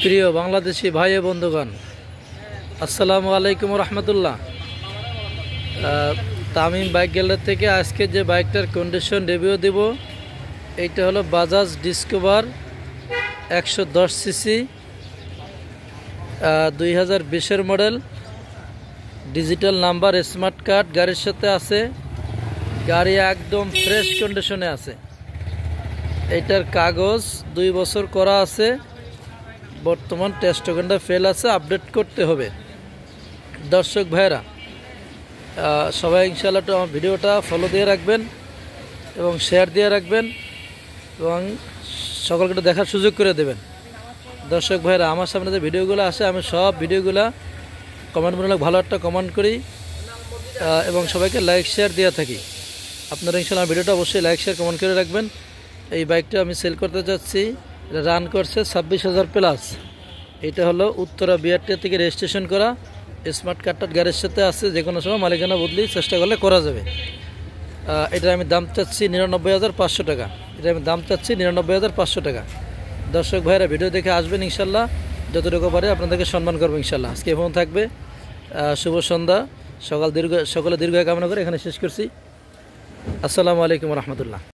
প্রিয় বাংলাদেশি ভাই ও বন্ধুগণ, আসসালামু আলাইকুম রহমতুল্লাহ। তামিম বাইক গ্যালারি থেকে আজকে যে বাইকটার কন্ডিশন রিভিউ দেব, এইটা হলো বাজাজ ডিসকভার 110 সিসি 2020-এর model. Digital number, smart card গাড়ির সাথে আছে। গাড়ি একদম ফ্রেশ কন্ডিশনে আছে। এইটার কাগজ 2 বছর করা আছে। বর্তমান টেস্ট টোকেনটা ফেল আছে, আপডেট করতে হবে। দর্শক ভাইরা, সবাই ইনশাআল্লাহ আমার ভিডিওটা ফলো দিয়ে রাখবেন এবং শেয়ার দিয়ে রাখবেন এবং সকলকে দেখার সুযোগ করে দেবেন। দর্শক ভাইরা, আমার সামনে যে ভিডিওগুলো আসে, আমি সব ভিডিওগুলো কমেন্টমূলক ভালো একটা কমেন্ট করি এবং সবাইকে লাইক শেয়ার দিয়ে থাকি। আপনারা ইনশাআল্লাহ ভিডিওটা অবশ্যই লাইক শেয়ার কমেন্ট করে রাখবেন। এই বাইকটা আমি সেল করতে যাচ্ছি। এটা রান করছে 26,000 প্লাস। এটা হলো উত্তরা বিআরটি থেকে রেজিস্ট্রেশন করা। স্মার্ট কার্ডটা গাড়ির সাথে আছে, যে কোনো সময় মালিকানা বদলি চেষ্টা করলে করা যাবে। এটা আমি দাম চাচ্ছি 99,500 টাকা। এটা আমি দাম চাচ্ছি 99,500 টাকা। দর্শক ভাইরা, ভিডিও দেখে আসবেন ইনশাল্লাহ। যতটুকু পারে আপনাদেরকে সম্মান করবো ইনশাল্লাহ। আজকে ফোন থাকবে। শুভ সন্ধ্যা। সকলে দীর্ঘ কামনা করে এখানে শেষ করছি। আসসালামু আলাইকুম রহমতুল্লাহ।